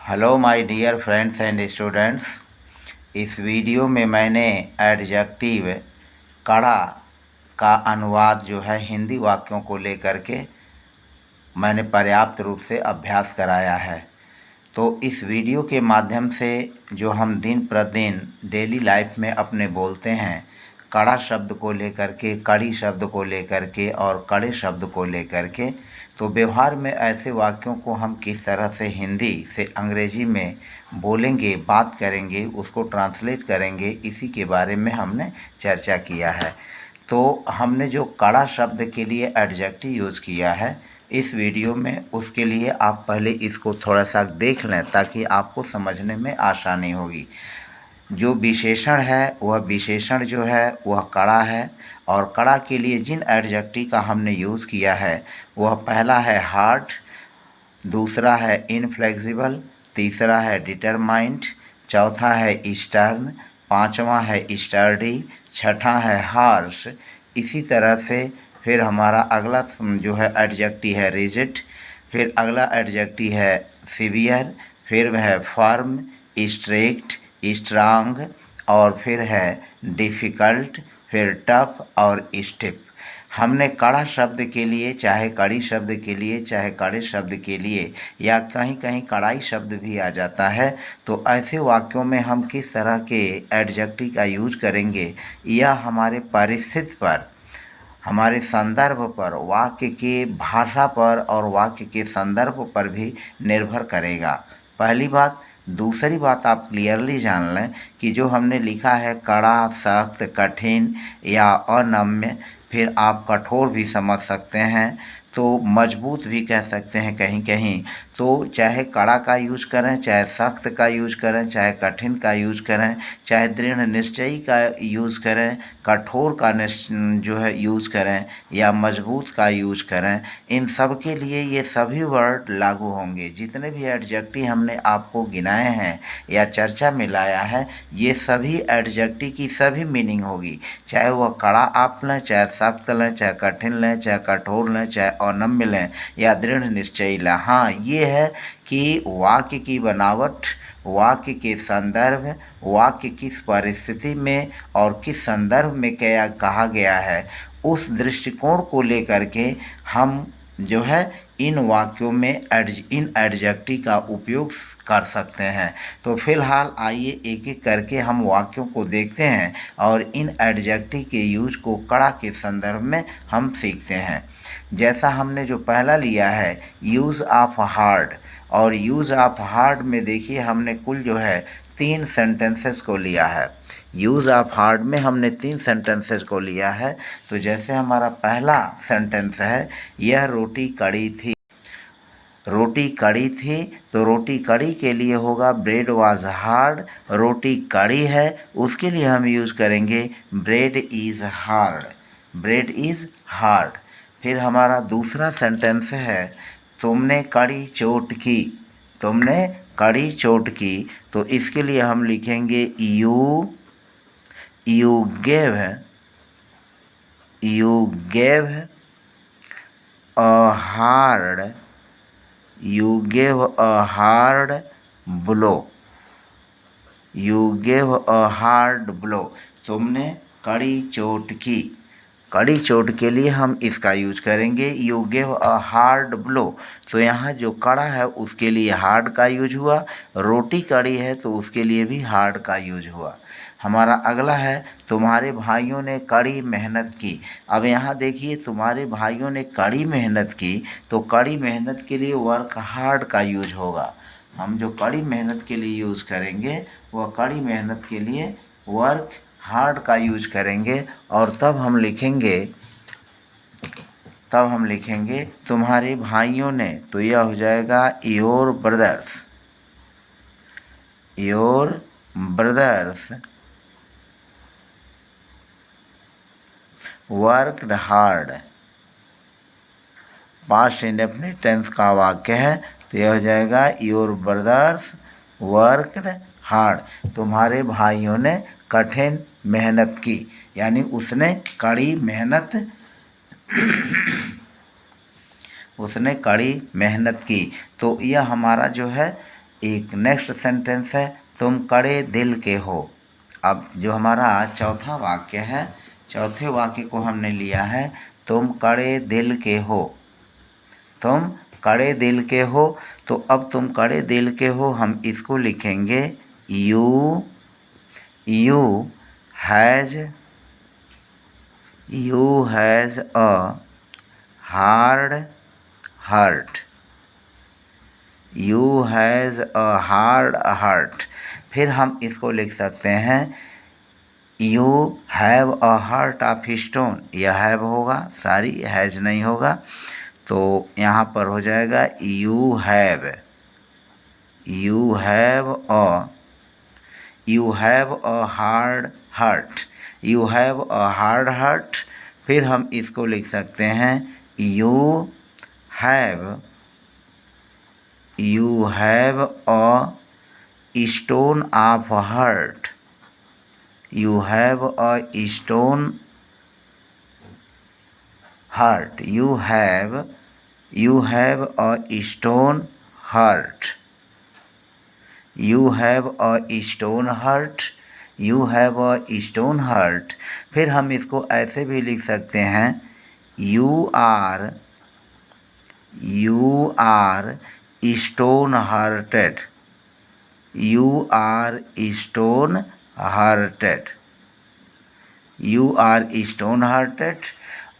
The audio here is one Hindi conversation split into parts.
Hello my dear friends and students. इस वीडियो में मैंने एडजेक्टिव कड़ा का अनुवाद जो है हिंदी वाक्यों को लेकर के मैंने पर्याप्त रूप से अभ्यास कराया है। तो इस वीडियो के माध्यम से जो हम दिन प्रतिदिन डेली लाइफ में अपने बोलते हैं, कड़ा शब्द को लेकर के, कड़ी शब्द को लेकर के और कड़े शब्द को लेकर के, तो व्यवहार में ऐसे वाक्यों को हम किस तरह से हिंदी से अंग्रेजी में बोलेंगे, बात करेंगे, उसको ट्रांसलेट करेंगे, इसी के बारे में हमने चर्चा किया है। तो हमने जो कड़ा शब्द के लिए एडजेक्टिव यूज़ किया है इस वीडियो में, उसके लिए आप पहले इसको थोड़ा सा देख लें ताकि आपको समझने में आसानी होगी। जो विशेषण है वह विशेषण जो है वह कड़ा है, और कड़ा के लिए जिन एडजेक्टिव का हमने यूज़ किया है वह पहला है हार्ड, दूसरा है इनफ्लेक्सिबल, तीसरा है डिटरमाइंड, चौथा है स्टर्न, पांचवा है स्टर्डी, छठा है हार्श। इसी तरह से फिर हमारा अगला जो है एडजेक्टिव है रिजिड, फिर अगला एडजेक्टिव है सीवियर, फिर है फर्म, स्ट्रिक्ट, स्ट्रांग, और फिर है डिफ़िकल्ट, फिर टफ और स्टिफ। हमने कड़ा शब्द के लिए, चाहे कड़ी शब्द के लिए, चाहे कड़े शब्द के लिए, या कहीं कहीं कड़ाई शब्द भी आ जाता है, तो ऐसे वाक्यों में हम किस तरह के एडजेक्टिव का यूज करेंगे यह हमारे परिस्थिति पर, हमारे संदर्भ पर, वाक्य के भाषा पर और वाक्य के संदर्भ पर भी निर्भर करेगा। पहली बात। दूसरी बात, आप क्लियरली जान लें कि जो हमने लिखा है कड़ा, सख्त, कठिन या अनम्य, फिर आप कठोर भी समझ सकते हैं, तो मजबूत भी कह सकते हैं कहीं कहीं। तो चाहे कड़ा का यूज करें, चाहे सख्त का यूज करें, चाहे कठिन का यूज करें, चाहे दृढ़ निश्चयी का यूज करें, कठोर का जो है यूज करें, या मजबूत का यूज करें, इन सब के लिए ये सभी वर्ड लागू होंगे। जितने भी एडजेक्टिव हमने आपको गिनाए हैं या चर्चा में लाया है, ये सभी एडजेक्टिव की सभी मीनिंग होगी, चाहे वह कड़ा आप लें, चाहे सख्त लें, चाहे कठिन लें, चाहे कठोर लें, चाहे अनम्य लें या दृढ़ निश्चयी लें। हाँ, ये है कि वाक्य की बनावट, वाक्य के संदर्भ, वाक्य किस परिस्थिति में और किस संदर्भ में क्या कहा गया है, उस दृष्टिकोण को लेकर के हम जो है इन वाक्यों में इन एडजेक्टिव का उपयोग कर सकते हैं। तो फिलहाल आइए एक एक करके हम वाक्यों को देखते हैं और इन एडजेक्टिव के यूज को कड़ा के संदर्भ में हम सीखते हैं। जैसा हमने जो पहला लिया है यूज़ ऑफ हार्ड, और यूज़ ऑफ हार्ड में देखिए हमने कुल जो है 3 सेंटेंसेस को लिया है। यूज़ ऑफ हार्ड में हमने 3 सेंटेंसेस को लिया है। तो जैसे हमारा पहला सेंटेंस है, यह रोटी कड़ी थी। रोटी कड़ी थी, तो रोटी कड़ी के लिए होगा ब्रेड वाज हार्ड। रोटी कड़ी है, उसके लिए हम यूज़ करेंगे bread is hard. Bread is hard. फिर हमारा दूसरा सेंटेंस है, तुमने कड़ी चोट की। तुमने कड़ी चोट की, तो इसके लिए हम लिखेंगे you gave a hard blow. You gave a hard blow. तुमने कड़ी चोट की। कड़ी चोट के लिए हम इसका यूज करेंगे you gave a hard blow. तो यहाँ जो कड़ा है उसके लिए हार्ड का यूज हुआ, रोटी कड़ी है तो उसके लिए भी हार्ड का यूज हुआ। हमारा अगला है, तुम्हारे भाइयों ने कड़ी मेहनत की। अब यहाँ देखिए, तुम्हारे भाइयों ने कड़ी मेहनत की, तो कड़ी मेहनत के लिए वर्क हार्ड का यूज होगा। हम जो कड़ी मेहनत के लिए यूज़ करेंगे वह कड़ी मेहनत के लिए वर्क हार्ड का यूज करेंगे। और तब हम लिखेंगे तुम्हारे भाइयों ने, तो यह हो जाएगा your brothers worked hard. Past indefinite tense का वाक्य है, तो यह हो जाएगा योर ब्रदर्स वर्कड हार्ड। तुम्हारे भाइयों ने कठिन मेहनत की, यानी उसने कड़ी मेहनत की। तो यह हमारा जो है एक नेक्स्ट सेंटेंस है तुम कड़े दिल के हो। अब जो हमारा चौथा वाक्य है, चौथे वाक्य को हमने लिया है तुम कड़े दिल के हो। तुम कड़े दिल के हो, तो अब तुम कड़े दिल के हो हम इसको लिखेंगे you has a hard heart. You has a hard heart. फिर हम इसको लिख सकते हैं you have a heart of stone. यह हैव होगा, सारी हैज़ नहीं होगा, तो यहाँ पर हो जाएगा you have a hard heart. You have a hard heart. फिर हम इसको लिख सकते हैं you have a stone of heart. You have a stone heart. You have a stone heart. You have a stone heart. You have a stone heart. फिर हम इसको ऐसे भी लिख सकते हैं you are stone hearted. You are stone hearted. You are stone hearted.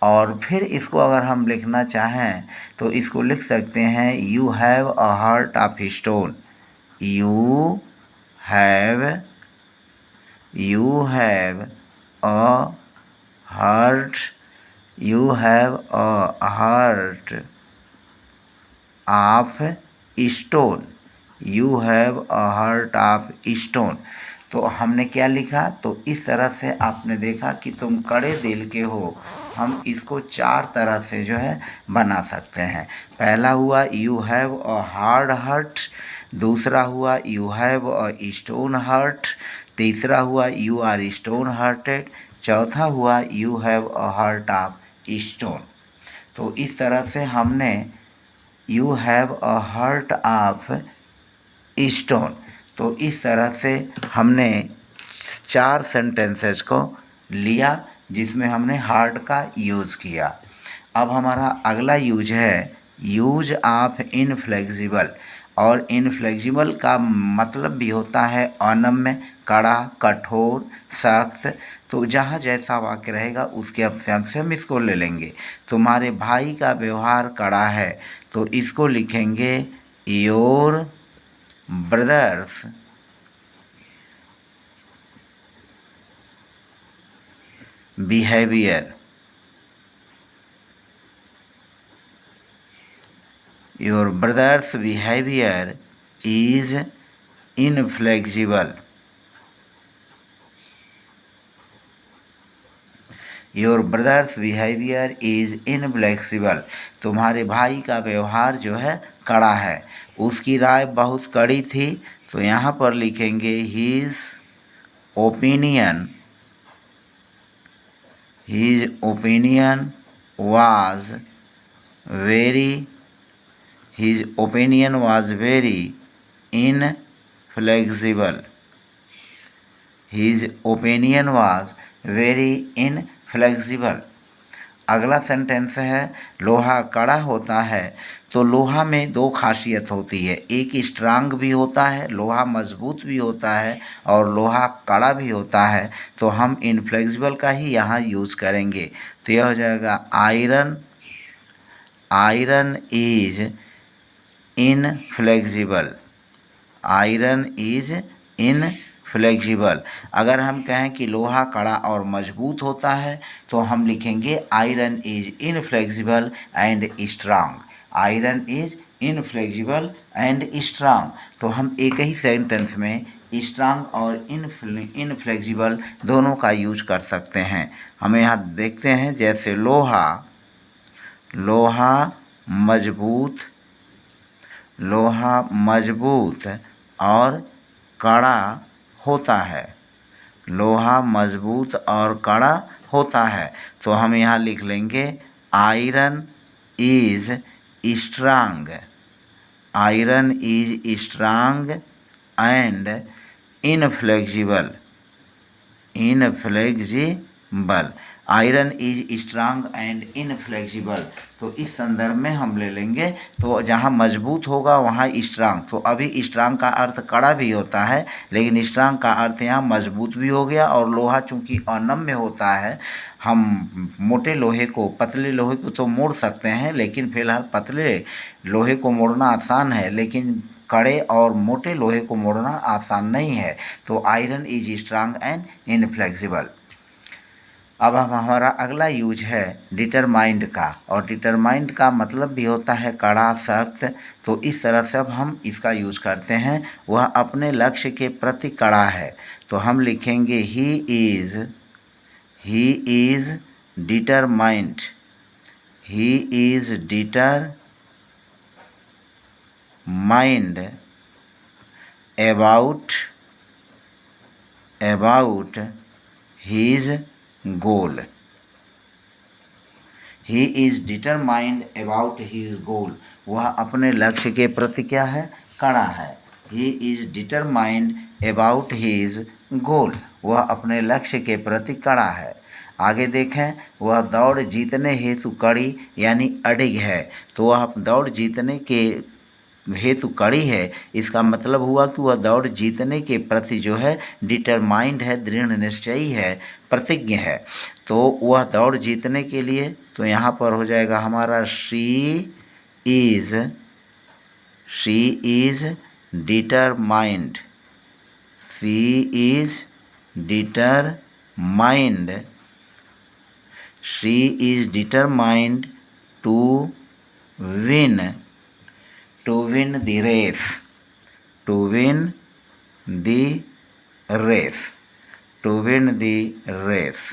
और फिर इसको अगर हम लिखना चाहें तो इसको लिख सकते हैं you have a heart of stone. You have a heart of stone. You have a heart of stone. तो हमने क्या लिखा, तो इस तरह से आपने देखा कि तुम कड़े दिल के हो, हम इसको 4 तरह से जो है बना सकते हैं। पहला हुआ you have a hard heart, दूसरा हुआ you have a stone heart, तीसरा हुआ यू आर स्टोन हार्टेड, चौथा हुआ you have a heart of stone. तो इस तरह से हमने you have a heart of stone, तो इस तरह से हमने 4 सेंटेंसेस को लिया जिसमें हमने हार्ट का यूज़ किया। अब हमारा अगला यूज है यूज ऑफ इनफ्लेक्सिबल। और इनफ्लेक्सिबल का मतलब भी होता है अनम्य, कड़ा, कठोर, सख्त। तो जहाँ जैसा वाक्य रहेगा उसके हिसाब से हम इसको ले लेंगे। तुम्हारे भाई का व्यवहार कड़ा है, तो इसको लिखेंगे your brothers behaviour. Your brother's behavior is inflexible. Your brother's behavior is inflexible. तुम्हारे भाई का व्यवहार जो है कड़ा है, उसकी राय बहुत कड़ी थी, तो यहाँ पर लिखेंगे his opinion was very inflexible. His opinion was very inflexible. अगला सेंटेंस है लोहा कड़ा होता है। तो लोहा में 2 खासियत होती है, एक स्ट्रांग भी होता है, लोहा मजबूत भी होता है, और लोहा कड़ा भी होता है। तो हम इनफ्लेक्सिबल का ही यहाँ यूज़ करेंगे। तो यह हो जाएगा iron is inflexible. Iron is inflexible. अगर हम कहें कि लोहा कड़ा और मजबूत होता है तो हम लिखेंगे iron is inflexible and strong. Iron is inflexible and strong. तो हम एक ही सेंटेंस में स्ट्रांग और इनफ्लेक्सिबल दोनों का यूज कर सकते हैं। हमें यहाँ देखते हैं, जैसे लोहा मजबूत और कड़ा होता है। लोहा मजबूत और कड़ा होता है, तो हम यहाँ लिख लेंगे iron is strong. Iron is strong and inflexible. Inflexible, iron is strong and inflexible. तो इस संदर्भ में हम ले लेंगे, तो जहाँ मजबूत होगा वहाँ स्ट्रांग। तो अभी स्ट्रांग का अर्थ कड़ा भी होता है, लेकिन स्ट्रांग का अर्थ यहाँ मजबूत भी हो गया। और लोहा चूँकि अनम्य होता है, हम मोटे लोहे को, पतले लोहे को तो मोड़ सकते हैं, लेकिन फिलहाल पतले लोहे को मोड़ना आसान है, लेकिन कड़े और मोटे लोहे को मोड़ना आसान नहीं है। तो iron is strong and inflexible. अब हमारा अगला यूज है डिटरमाइंड का, और डिटरमाइंड का मतलब भी होता है कड़ा, सख्त। तो इस तरह से अब हम इसका यूज करते हैं। वह अपने लक्ष्य के प्रति कड़ा है। तो हम लिखेंगे he is determined. He is determined about his goal। he is determined about his goal। वह अपने लक्ष्य के प्रति क्या है? कड़ा है। he is determined about his goal। वह अपने लक्ष्य के प्रति कड़ा है। आगे देखें, वह दौड़ जीतने हेतु कड़ी यानी अडिग है। तो वह दौड़ जीतने के हेतु कड़ी है। इसका मतलब हुआ कि वह दौड़ जीतने के प्रति जो है डिटरमाइंड है, दृढ़ निश्चयी है, प्रतिज्ञ है। तो वह दौड़ जीतने के लिए, तो यहाँ पर हो जाएगा हमारा she is determined. She is determined. She is determined to win the race। to win the race।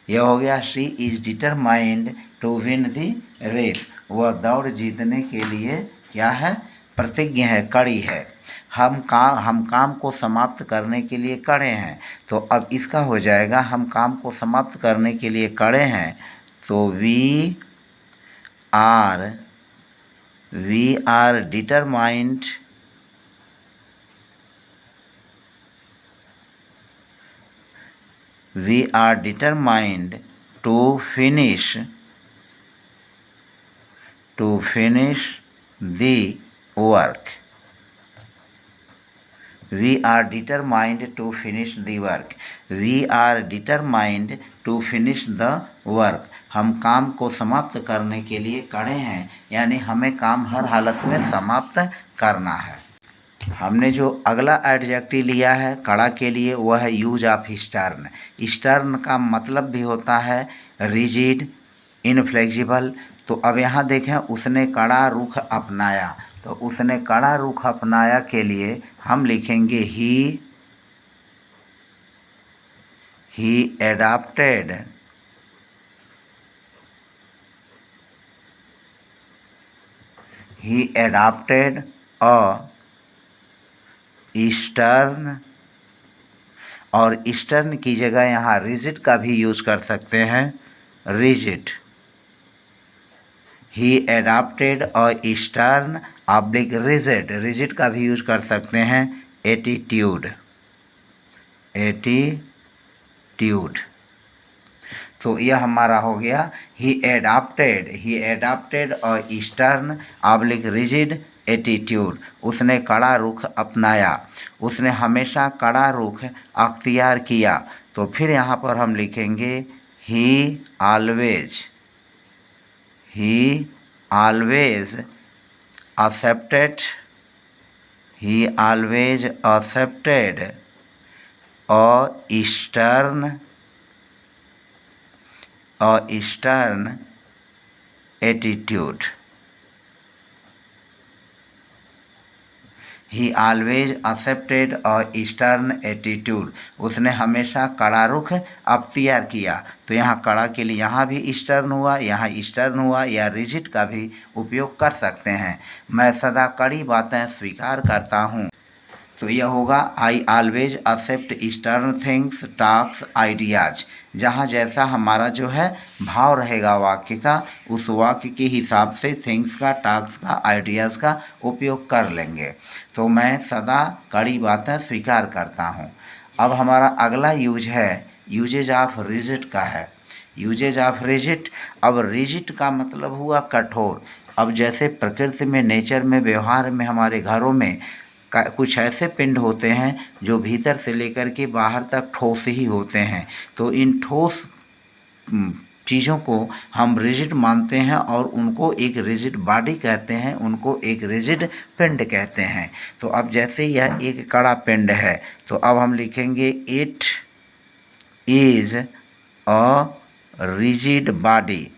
यह हो गया she is determined to win the race. वह दौड़ जीतने के लिए क्या है? प्रतिज्ञ है, कड़ी है। हम काम को समाप्त करने के लिए कड़े हैं। तो अब इसका हो जाएगा, हम काम को समाप्त करने के लिए कड़े हैं। तो we are determined to finish the work। We are determined to finish the work। We are determined to finish the work। हम काम को समाप्त करने के लिए कड़े हैं, यानी हमें काम हर हालत में समाप्त करना है। हमने जो अगला एडजेक्टिव लिया है कड़ा के लिए, वह है यूज ऑफ स्टर्न। स्टर्न का मतलब भी होता है रिजिड, इनफ्लेक्सिबल। तो अब यहाँ देखें, उसने कड़ा रुख अपनाया। तो उसने कड़ा रुख अपनाया के लिए हम लिखेंगे ही adopted a stern। और स्टर्न की जगह यहाँ रिजिड का भी यूज कर सकते हैं, रिजिड। ही एडाप्टेड अ स्टर्न ऑब्लिक रिजिड। रिजिड का भी यूज कर सकते हैं एटीट्यूड। तो यह हमारा हो गया ही एडाप्टेड अ स्टर्न ऑब्लिक रिजिड एटीट्यूड। उसने कड़ा रुख अपनाया, उसने हमेशा कड़ा रुख अख्तियार किया। तो फिर यहाँ पर हम लिखेंगे ही always accepted a stern attitude। He always accepted a stern attitude। उसने हमेशा कड़ा रुख अख्तियार किया। तो यहाँ कड़ा के लिए यहाँ भी स्टर्न हुआ, यहाँ स्टर्न हुआ, या रिजिड का भी उपयोग कर सकते हैं। मैं सदा कड़ी बातें स्वीकार करता हूँ। तो यह होगा I always accept stern things, talks, ideas. जहाँ जैसा हमारा जो है भाव रहेगा वाक्य का, उस वाक्य के हिसाब से थिंग्स का, टास्क का, आइडियाज़ का उपयोग कर लेंगे। तो मैं सदा कड़ी बातें स्वीकार करता हूँ। अब हमारा अगला यूज है यूजेज ऑफ रिजिड का है। यूजेज ऑफ रिजिड, अब रिजिड का मतलब हुआ कठोर। अब जैसे प्रकृति में, नेचर में, व्यवहार में, हमारे घरों में कुछ ऐसे पिंड होते हैं जो भीतर से लेकर के बाहर तक ठोस ही होते हैं। तो इन ठोस चीज़ों को हम रिजिड मानते हैं और उनको एक रिजिड बॉडी कहते हैं, उनको एक रिजिड पिंड कहते हैं। तो अब जैसे यह एक कड़ा पिंड है, तो अब हम लिखेंगे it is a rigid body.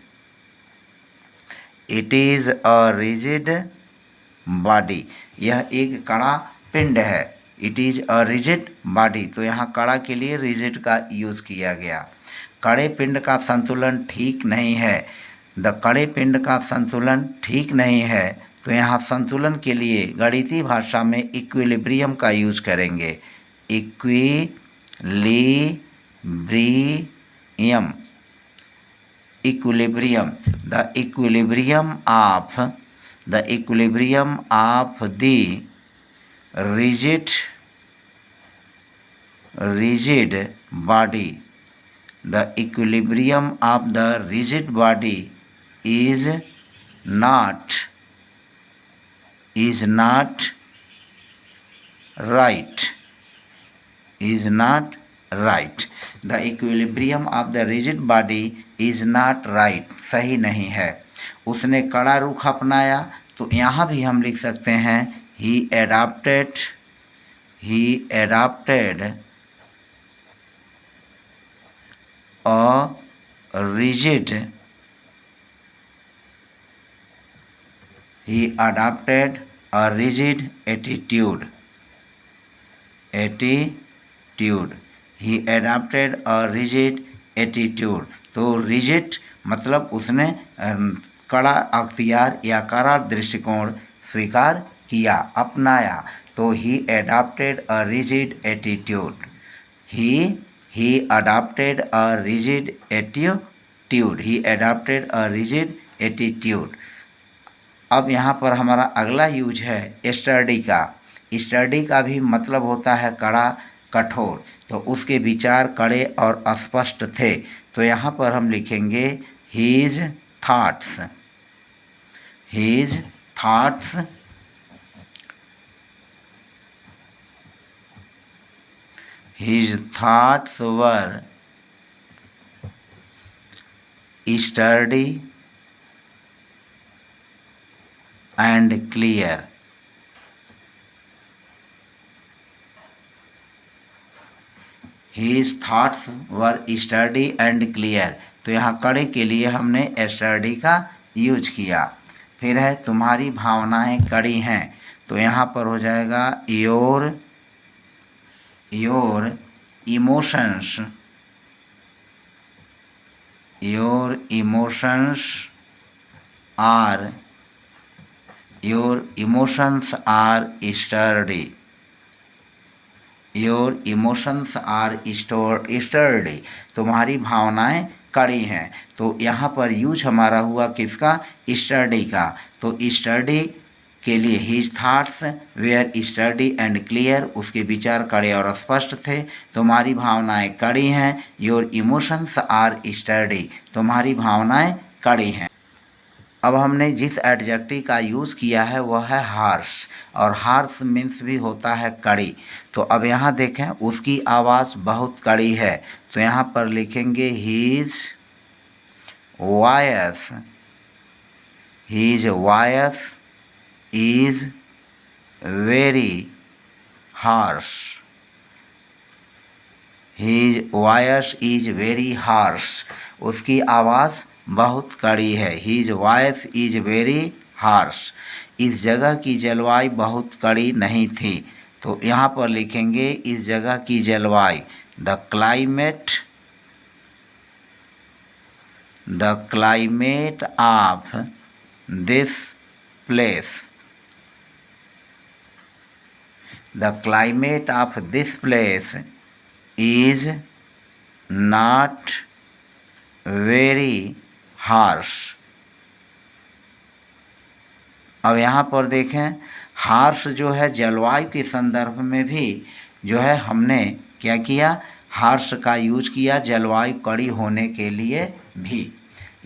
It is a rigid body, यह एक कड़ा पिंड है। It is a rigid body, तो यहाँ कड़ा के लिए रिजिड का यूज़ किया गया। कड़े पिंड का संतुलन ठीक नहीं है। द कड़े पिंड का संतुलन ठीक नहीं है, तो यहाँ संतुलन के लिए गणितीय भाषा में इक्विलिब्रियम का यूज करेंगे। Equilibrium, equilibrium, the equilibrium of the rigid body, the equilibrium of the rigid body is not right, is not right. The equilibrium of the rigid body is not right, सही नहीं है। उसने कड़ा रुख अपनाया, तो यहाँ भी हम लिख सकते हैं he adopted a rigid, he adopted a rigid attitude, he adopted a rigid attitude। तो रिजिड मतलब उसने कड़ा अख्तियार या कड़ा दृष्टिकोण स्वीकार किया, अपनाया। तो ही adopted a rigid attitude, he adopted a rigid attitude, he adopted a rigid attitude। अब यहाँ पर हमारा अगला यूज है स्टडी का। स्टडी का भी मतलब होता है कड़ा, कठोर। तो उसके विचार कड़े और अस्पष्ट थे, तो यहाँ पर हम लिखेंगे his thoughts were study and clear। His thoughts were sturdy and clear। तो यहाँ कड़े के लिए हमने स्टडी का यूज किया। फिर है तुम्हारी भावनाएं कड़ी हैं, तो यहाँ पर हो जाएगा your emotions are sturdy, your emotions are sturdy। तुम्हारी भावनाएं कड़ी हैं, तो यहाँ पर यूज हमारा हुआ किसका? स्टडी का। तो स्टडी के लिए his thoughts were study and clear, उसके विचार कड़े और स्पष्ट थे। तुम्हारी भावनाएं कड़ी हैं, योर इमोशंस आर स्टडी, तुम्हारी भावनाएं कड़ी हैं। अब हमने जिस एडजेक्टिव का यूज़ किया है वह है हार्श, और हार्श मीन्स भी होता है कड़ी। तो अब यहाँ देखें, उसकी आवाज़ बहुत कड़ी है, तो यहाँ पर लिखेंगे his voice is very harsh, his voice is very harsh, उसकी आवाज़ बहुत कड़ी है। His voice is very harsh, इस जगह की जलवायु बहुत कड़ी नहीं थी, तो यहाँ पर लिखेंगे इस जगह की जलवायु, the climate of this place, the climate of this place is not very harsh. अब यहाँ पर देखें, हार्श जो है जलवायु के संदर्भ में भी जो है हमने क्या किया, हार्श का यूज किया जलवायु कड़ी होने के लिए भी।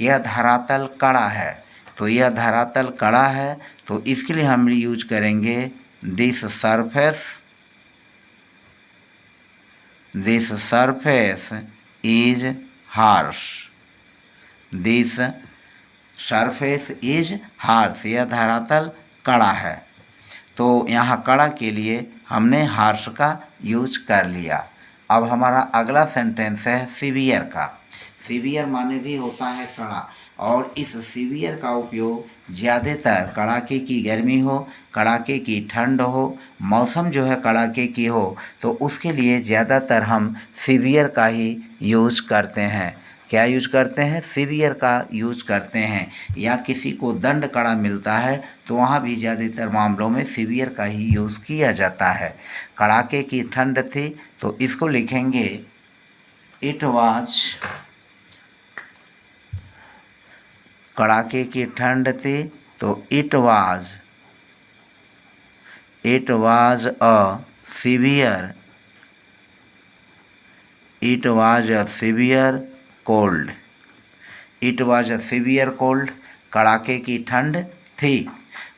यह धरातल कड़ा है, तो यह धरातल कड़ा है तो इसके लिए हम यूज करेंगे this surface is harsh. This surface is harsh, यह धरातल कड़ा है। तो यहाँ कड़ा के लिए हमने हार्श का यूज कर लिया। अब हमारा अगला सेंटेंस है सीवियर का। सीवियर माने भी होता है कड़ा, और इस सीवियर का उपयोग ज़्यादातर कड़ाके की गर्मी हो, कड़ाके की ठंड हो, मौसम जो है कड़ाके की हो, तो उसके लिए ज़्यादातर हम सीवियर का ही यूज करते हैं। क्या यूज करते हैं? सीवियर का यूज करते हैं। या किसी को दंड कड़ा मिलता है तो वहाँ भी ज़्यादातर मामलों में सीवियर का ही यूज़ किया जाता है। कड़ाके की ठंड थी तो इसको लिखेंगे इट वाज, कड़ाके की ठंड थी तो it was a severe cold. It was a severe cold, कड़ाके की ठंड थी।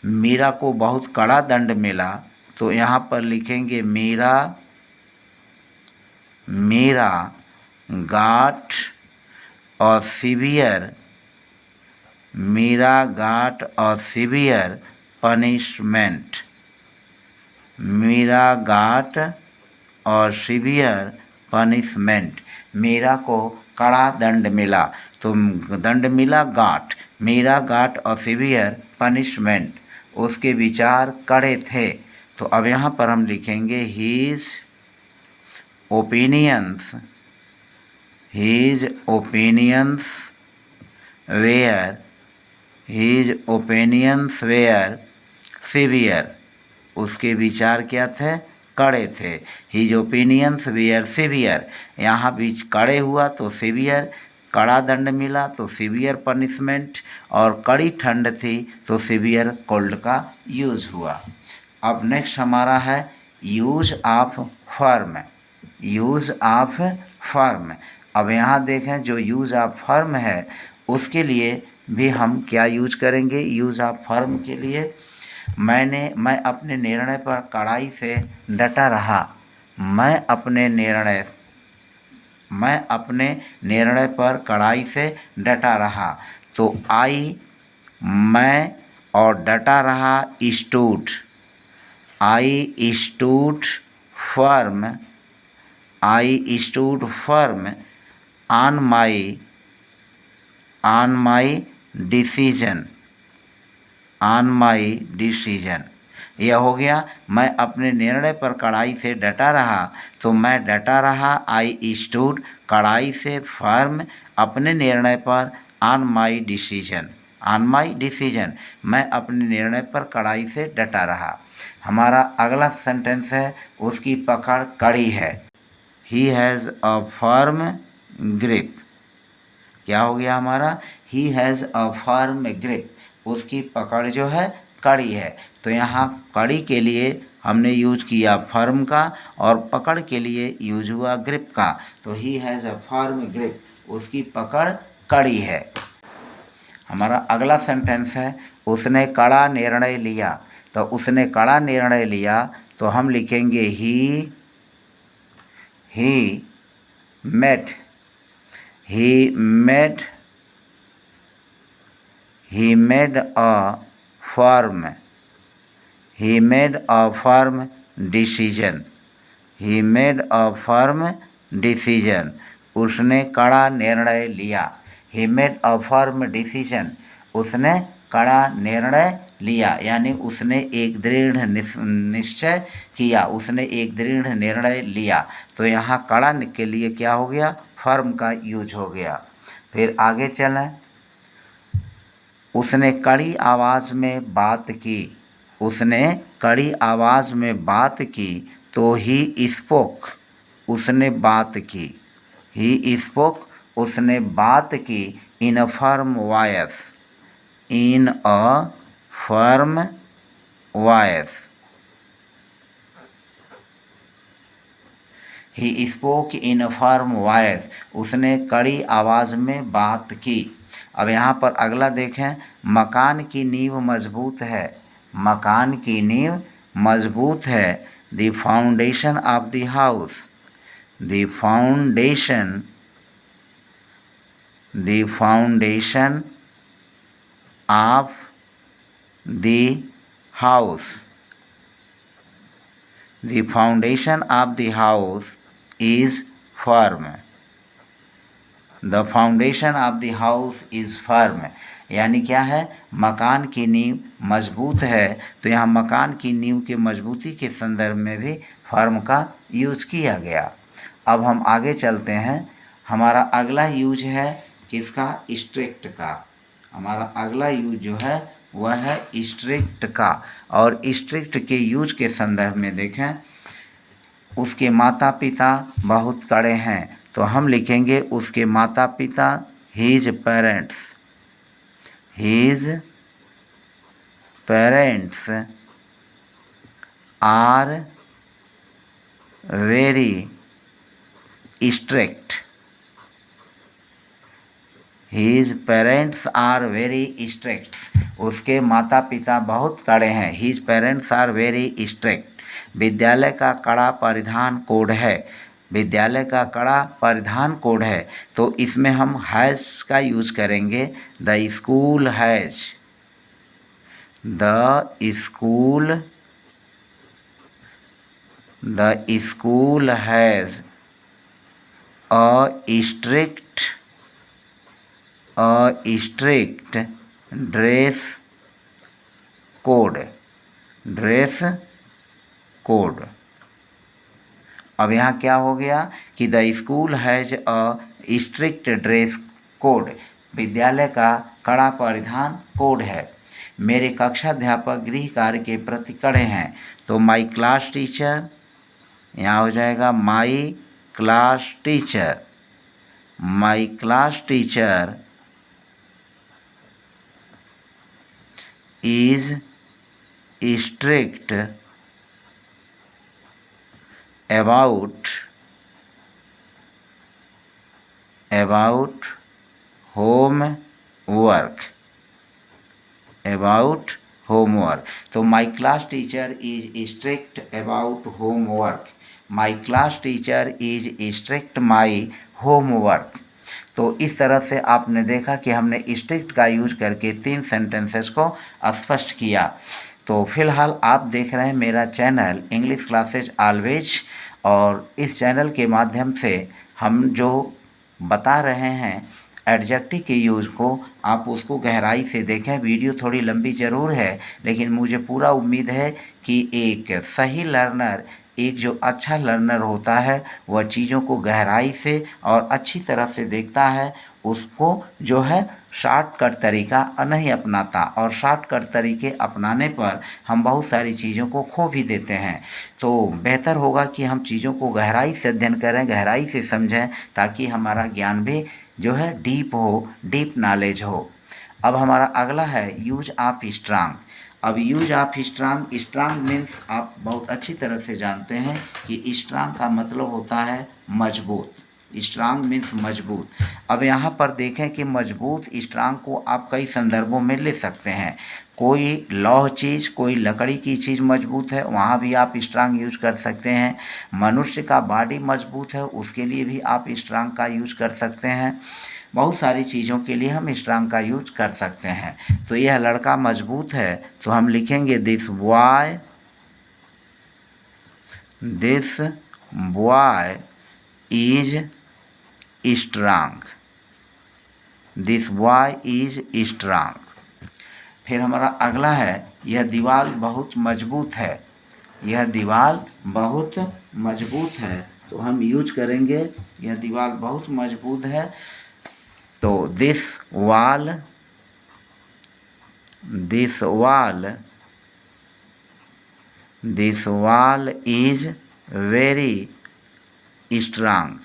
मीरा को बहुत कड़ा दंड मिला तो यहाँ पर लिखेंगे Meera got a severe punishment. Meera got और सीवियर पनिशमेंट, मीरा को कड़ा दंड मिला तो दंड मिला गाट, मीरा गाट और सीवियर पनिशमेंट, उसके विचार कड़े थे। तो अब यहाँ पर हम लिखेंगे हीज ओपिनियंस वेयर सीवियर, उसके विचार क्या थे? कड़े थे। हिज ओपिनियंस वेयर सीवियर, यहाँ बीच कड़े हुआ तो सीवियर, कड़ा दंड मिला तो सीवियर पनिशमेंट, और कड़ी ठंड थी तो सीवियर कोल्ड का यूज हुआ। अब नेक्स्ट हमारा है यूज ऑफ फर्म। अब यहाँ देखें जो यूज ऑफ फर्म है उसके लिए भी हम क्या यूज करेंगे। यूज ऑफ फर्म के लिए मैं अपने निर्णय पर कड़ाई से डटा रहा। मैं अपने निर्णय पर कड़ाई से डटा रहा। तो मैं और डटा रहा stood. I stood firm on my decision. यह हो गया मैं अपने निर्णय पर कड़ाई से डटा रहा। तो मैं डटा रहा, आई स्टूड कड़ाई से, फर्म अपने निर्णय पर, ऑन माई डिसीजन मैं अपने निर्णय पर कड़ाई से डटा रहा। हमारा अगला सेंटेंस है उसकी पकड़ कड़ी है। He has a firm grip. क्या हो गया हमारा? He has a firm grip, उसकी पकड़ जो है कड़ी है। तो यहाँ कड़ी के लिए हमने यूज किया फर्म का और पकड़ के लिए यूज हुआ ग्रिप का। तो he has a firm grip, उसकी पकड़ कड़ी है। हमारा अगला सेंटेंस है उसने कड़ा निर्णय लिया। तो उसने कड़ा निर्णय लिया तो हम लिखेंगे he made a firm decision। उसने कड़ा निर्णय लिया। he made a firm decision, उसने कड़ा निर्णय लिया, यानी उसने एक दृढ़ निश्चय किया, उसने एक दृढ़ निर्णय लिया। तो यहाँ कड़ा के लिए क्या हो गया? फर्म का यूज हो गया। फिर आगे चलें, उसने कड़ी आवाज़ में बात की। उसने कड़ी आवाज़ में बात की तो ही स्पोक, उसने बात की। ही स्पोक, उसने बात की in a firm voice, in a firm voice. He spoke in a firm voice, उसने कड़ी आवाज़ में बात की। अब यहाँ पर अगला देखें, मकान की नींव मजबूत है, मकान की नींव मजबूत है। The foundation of the house, the foundation, the foundation of the house, the foundation of the house is firm, the foundation of the house is firm. यानी क्या है, मकान की नींव मजबूत है। तो यहाँ मकान की नींव के मजबूती के संदर्भ में भी फर्म का यूज किया गया। अब हम आगे चलते हैं। हमारा अगला यूज है किसका, स्ट्रिक्ट का। हमारा अगला यूज जो है वह है स्ट्रिक्ट का। और स्ट्रिक्ट के यूज के संदर्भ में देखें, उसके माता पिता बहुत कड़े हैं, तो हम लिखेंगे उसके माता पिता, his parents, his parents are very strict, his parents are very strict, उसके माता पिता बहुत कड़े हैं। His parents are very strict. विद्यालय का कड़ा परिधान कोड है, विद्यालय का कड़ा परिधान कोड है, तो इसमें हम हैज़ का यूज करेंगे। The school has, the school, the school has a strict dress code, dress code. अब यहाँ क्या हो गया कि the school has a strict dress code, विद्यालय का कड़ा परिधान कोड है। मेरे कक्षाध्यापक गृह कार्य के प्रति कड़े हैं, तो माई क्लास टीचर, यहाँ हो जाएगा my class teacher, my class teacher is strict about homework, about homework। तो my class teacher is strict about homework, my class teacher is strict my homework. तो इस तरह से आपने देखा कि हमने स्ट्रिक्ट का यूज करके 3 सेंटेंसेस को स्पष्ट किया। तो फिलहाल आप देख रहे हैं मेरा चैनल इंग्लिश क्लासेज ऑलवेज, और इस चैनल के माध्यम से हम जो बता रहे हैं एडजेक्टिव के यूज़ को, आप उसको गहराई से देखें। वीडियो थोड़ी लंबी ज़रूर है, लेकिन मुझे पूरा उम्मीद है कि एक सही लर्नर, एक जो अच्छा लर्नर होता है, वह चीज़ों को गहराई से और अच्छी तरह से देखता है, उसको जो है शॉर्टकट तरीका नहीं अपनाता। और शॉर्टकट तरीके अपनाने पर हम बहुत सारी चीज़ों को खो भी देते हैं। तो बेहतर होगा कि हम चीज़ों को गहराई से अध्ययन करें, गहराई से समझें, ताकि हमारा ज्ञान भी जो है डीप हो, डीप नॉलेज हो। अब हमारा अगला है यूज ऑफ स्ट्रांग। अब use of strong, strong means आप बहुत अच्छी तरह से जानते हैं कि स्ट्रांग का मतलब होता है मजबूत, स्ट्रांग मीन्स मजबूत। अब यहाँ पर देखें कि मजबूत स्ट्रांग को आप कई संदर्भों में ले सकते हैं। कोई लौह चीज़, कोई लकड़ी की चीज़ मजबूत है, वहाँ भी आप स्ट्रांग यूज कर सकते हैं। मनुष्य का बॉडी मजबूत है, उसके लिए भी आप स्ट्रांग का यूज कर सकते हैं। बहुत सारी चीज़ों के लिए हम स्ट्रांग का यूज कर सकते हैं। तो यह लड़का मजबूत है, तो हम लिखेंगे this boy is strong, this boy is strong. फिर हमारा अगला है यह दीवार बहुत मजबूत है, यह दीवार बहुत मजबूत है, तो हम यूज करेंगे यह दीवार बहुत मजबूत है। तो this wall is very strong,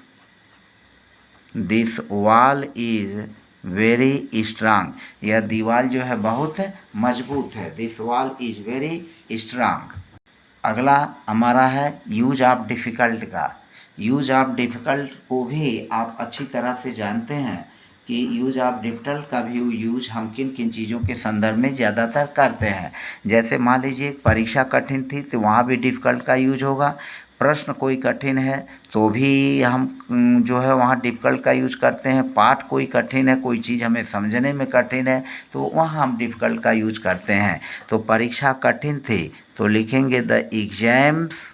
this wall is very strong, यह दीवार जो है बहुत मजबूत है। This wall is very strong. अगला हमारा है यूज ऑफ डिफ़िकल्ट का। यूज ऑफ डिफ़िकल्ट को भी आप अच्छी तरह से जानते हैं कि यूज ऑफ डिफ़िकल्ट का भी यूज हम किन किन चीज़ों के संदर्भ में ज़्यादातर करते हैं। जैसे मान लीजिए परीक्षा कठिन थी तो वहाँ भी डिफ़िकल्ट का यूज होगा। प्रश्न कोई कठिन है तो भी हम जो है वहाँ डिफ़िकल्ट का यूज करते हैं। पाठ कोई कठिन है, कोई चीज़ हमें समझने में कठिन है तो वहाँ हम डिफ़िकल्ट का यूज करते हैं। तो परीक्षा कठिन थी तो लिखेंगे the exams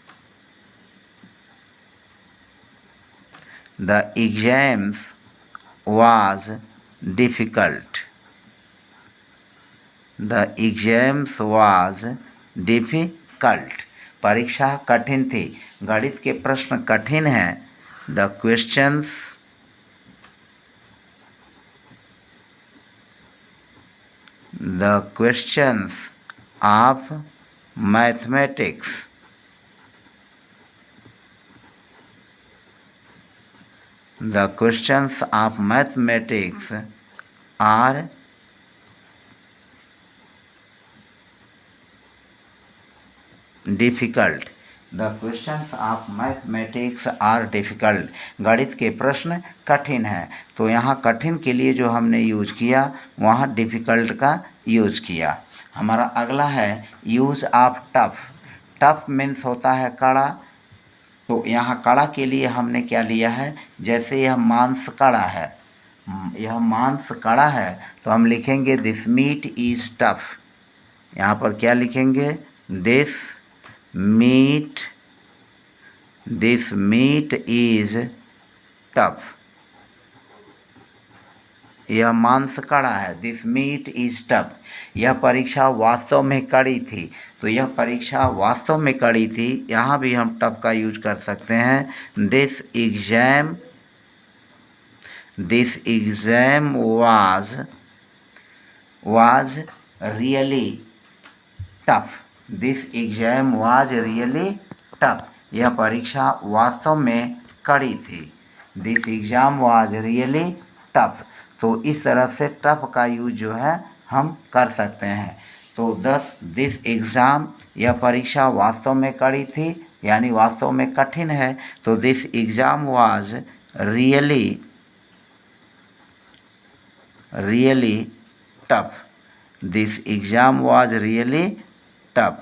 was difficult. The exams was difficult. परीक्षा कठिन थी, गणित के प्रश्न कठिन हैं। The questions of mathematics are difficult. The questions of mathematics are difficult. गणित के प्रश्न कठिन हैं। तो यहाँ कठिन के लिए जो हमने यूज किया वहाँ डिफ़िकल्ट का यूज किया। हमारा अगला है use of tough. Tough means होता है कड़ा। तो यहाँ कड़ा के लिए हमने क्या लिया है, जैसे यह मांस कड़ा है, यह मांस कड़ा है तो हम लिखेंगे दिस मीट इज़ टफ। यहाँ पर क्या लिखेंगे, दिस मीट इज़ टफ। यह मांस कड़ा है, दिस मीट इज़ टफ। यह परीक्षा वास्तव में कड़ी थी, तो यह परीक्षा वास्तव में कड़ी थी, यहाँ भी हम टफ का यूज कर सकते हैं। This exam was really tough. This exam was really tough. यह परीक्षा वास्तव में कड़ी थी। This exam was really tough. तो इस तरह से टफ का यूज जो है हम कर सकते हैं। तो दिस एग्ज़ाम, यह परीक्षा वास्तव में कड़ी थी यानी वास्तव में कठिन है। तो this exam was really tough. This exam was really tough.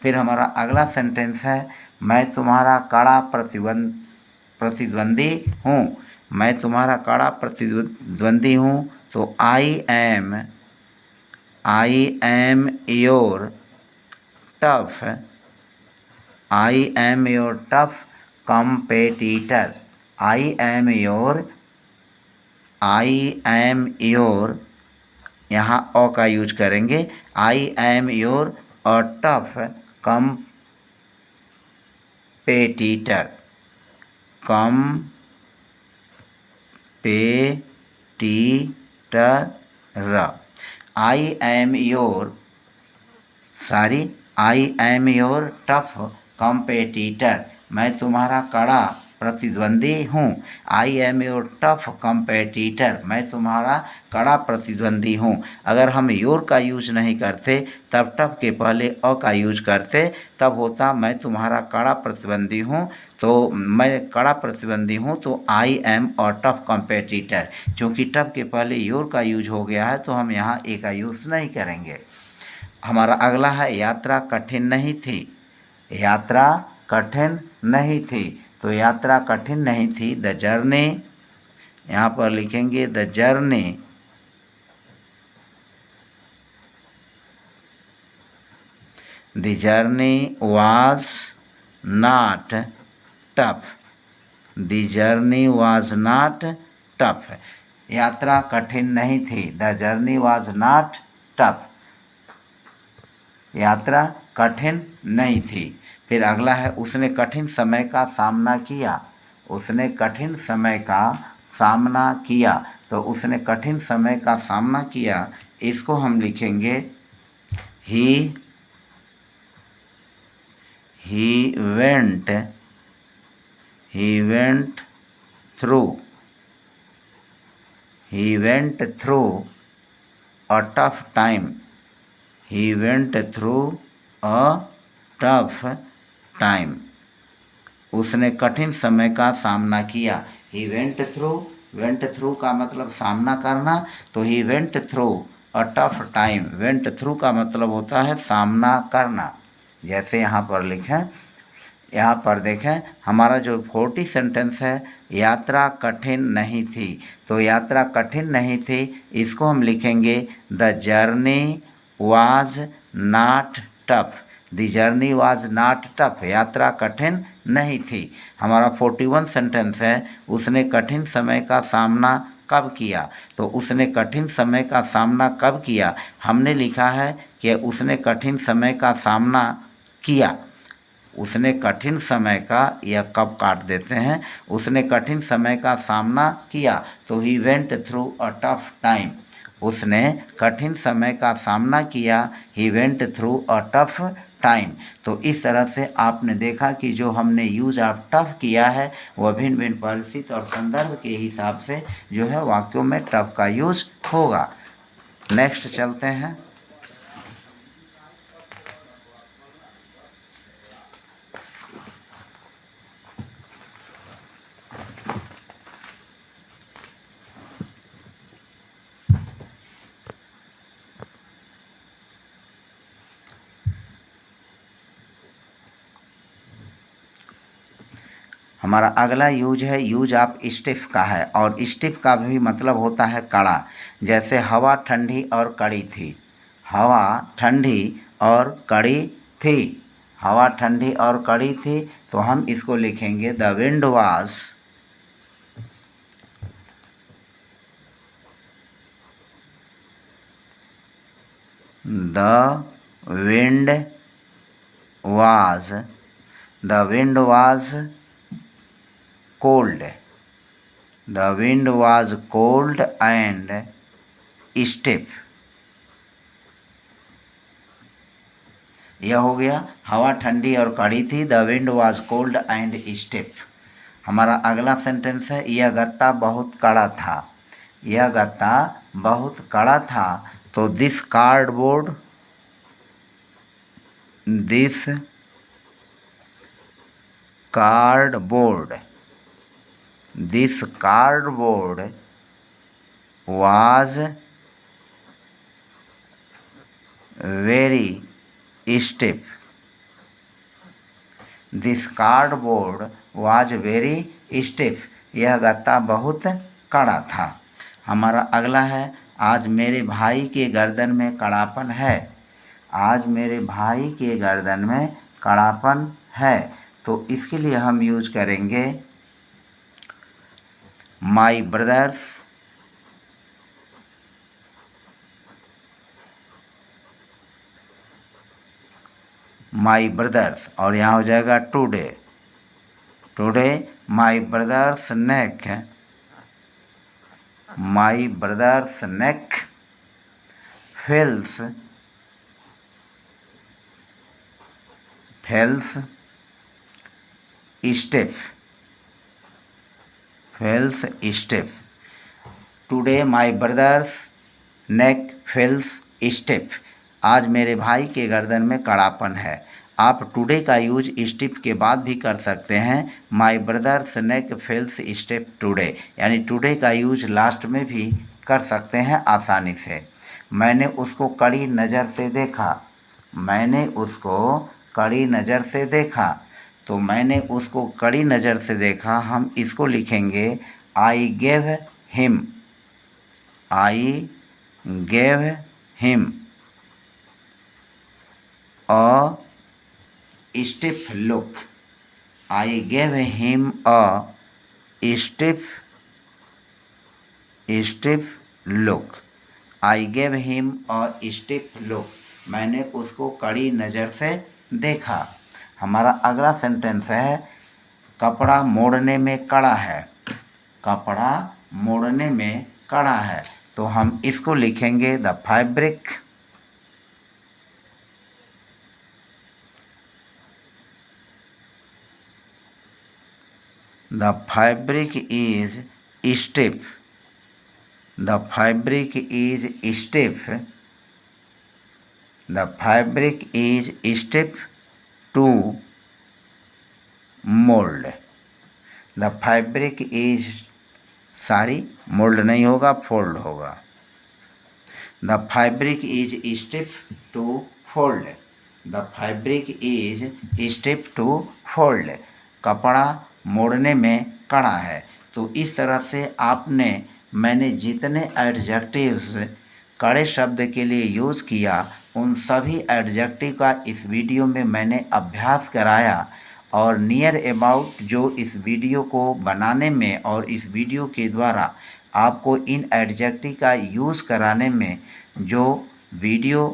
फिर हमारा अगला सेंटेंस है मैं तुम्हारा कड़ा प्रतिद्वंदी हूँ। मैं तुम्हारा कड़ा प्रतिद्वंदी हूँ। तो I am your tough competitor. I am your यहाँ ओ का यूज करेंगे। आई एम योर और tough competitor. I am your tough competitor. मैं तुम्हारा कड़ा प्रतिद्वंदी हूँ। I am your tough competitor, मैं तुम्हारा कड़ा प्रतिद्वंदी हूँ। अगर हम योर का यूज नहीं करते तब टफ के पहले अ का यूज करते, तब होता मैं तुम्हारा कड़ा प्रतिद्वंदी हूँ। तो मैं कड़ा प्रतिद्वंदी हूँ तो आई एम और टफ कंपेटिटर। क्योंकि टफ के पहले योर का यूज हो गया है तो हम यहाँ ए का यूज़ नहीं करेंगे। हमारा अगला है यात्रा कठिन नहीं थी। यात्रा कठिन नहीं थी, तो यात्रा कठिन नहीं थी। द जर्नी, यहाँ पर लिखेंगे the journey was not tough. The journey was not tough. यात्रा कठिन नहीं थी। The journey was not tough. यात्रा कठिन नहीं थी। फिर अगला है उसने कठिन समय का सामना किया। उसने कठिन समय का सामना किया, तो उसने कठिन समय का सामना किया, इसको हम लिखेंगे he went through, he went through a tough time, he went through a tough time, उसने कठिन समय का सामना किया। he went through का मतलब सामना करना, तो he went through a tough time, went through का मतलब होता है सामना करना। जैसे यहाँ पर लिखें, यहाँ पर देखें हमारा जो 40 सेंटेंस है, यात्रा कठिन नहीं थी, तो यात्रा कठिन नहीं थी इसको हम लिखेंगे the journey was not tough, the journey was not tough, यात्रा कठिन नहीं थी। हमारा 41 सेंटेंस है, उसने कठिन समय का सामना कब किया, तो उसने कठिन समय का सामना कब किया, हमने लिखा है कि उसने कठिन समय का सामना किया। उसने कठिन समय का, या कब काट देते हैं, उसने कठिन समय का सामना किया, तो he went through a tough time, उसने कठिन समय का सामना किया, he went through a tough time. तो इस तरह से आपने देखा कि जो हमने यूज ऑफ टफ किया है वह भिन्न भिन्न परिस्थिति और संदर्भ के हिसाब से जो है वाक्यों में टफ का यूज होगा। नेक्स्ट चलते हैं। हमारा अगला यूज है, यूज ऑफ स्टिफ का है, और स्टिफ का भी मतलब होता है कड़ा। जैसे हवा ठंडी और कड़ी थी, हवा ठंडी और कड़ी थी, हवा ठंडी और कड़ी थी, तो हम इसको लिखेंगे the wind was, the wind was, the wind was cold, the wind was cold and stiff। यह हो गया हवा ठंडी और कड़ी थी, the wind was cold and stiff। हमारा अगला सेंटेंस है, यह गत्ता बहुत कड़ा था, यह गत्ता बहुत कड़ा था, तो this cardboard, this cardboard, this cardboard was very stiff, this cardboard was very stiff, यह गत्ता बहुत कड़ा था। हमारा अगला है, आज मेरे भाई के गर्दन में कड़ापन है, आज मेरे भाई के गर्दन में कड़ापन है, तो इसके लिए हम यूज करेंगे My brothers, my brothers, और यहाँ हो जाएगा today, today my brother's neck, my brother's neck feels stiff, feels stiff, today my brothers neck feels stiff, आज मेरे भाई के गर्दन में कड़ापन है। आप टुडे का यूज स्टिफ के बाद भी कर सकते हैं, माई ब्रदर्स नेक feels stiff टुडे, यानी टुडे का यूज लास्ट में भी कर सकते हैं आसानी से। मैंने उसको कड़ी नज़र से देखा, मैंने उसको कड़ी नज़र से देखा, तो मैंने उसको कड़ी नज़र से देखा, हम इसको लिखेंगे I gave him, I gave him a stiff look, I gave him a stiff look, I gave him a stiff look, मैंने उसको कड़ी नज़र से देखा। हमारा अगला सेंटेंस है, कपड़ा मोड़ने में कड़ा है, कपड़ा मोड़ने में कड़ा है, तो हम इसको लिखेंगे the fabric, the fabric is stiff, the fabric is stiff, the fabric is stiff to mould, the fabric is, sorry mould नहीं होगा, फोल्ड होगा। The fabric is stiff to fold, the fabric is stiff to fold, कपड़ा मोड़ने में कड़ा है। तो इस तरह से मैंने जितने एडजेक्टिव्स कड़े शब्द के लिए यूज़ किया उन सभी एडजेक्टिव का इस वीडियो में मैंने अभ्यास कराया और नियर अबाउट जो इस वीडियो को बनाने में और इस वीडियो के द्वारा आपको इन एडजेक्टिव का यूज़ कराने में जो वीडियो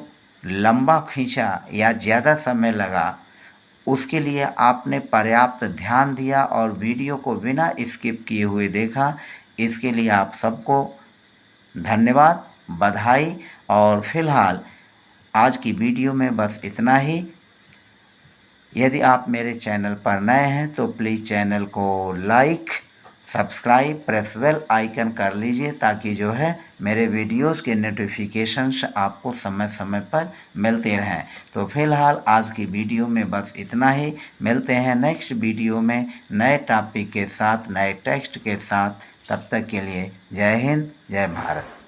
लंबा खींचा या ज़्यादा समय लगा उसके लिए आपने पर्याप्त ध्यान दिया और वीडियो को बिना स्किप किए हुए देखा। इसके लिए आप सबको धन्यवाद, बधाई। और फिलहाल आज की वीडियो में बस इतना ही। यदि आप मेरे चैनल पर नए हैं तो प्लीज़ चैनल को like, subscribe, press bell icon कर लीजिए ताकि जो है मेरे वीडियोस के नोटिफिकेशंस आपको समय समय पर मिलते रहें। तो फिलहाल आज की वीडियो में बस इतना ही। मिलते हैं नेक्स्ट वीडियो में नए टॉपिक के साथ, नए टेक्स्ट के साथ। तब तक के लिए जय हिंद, जय भारत।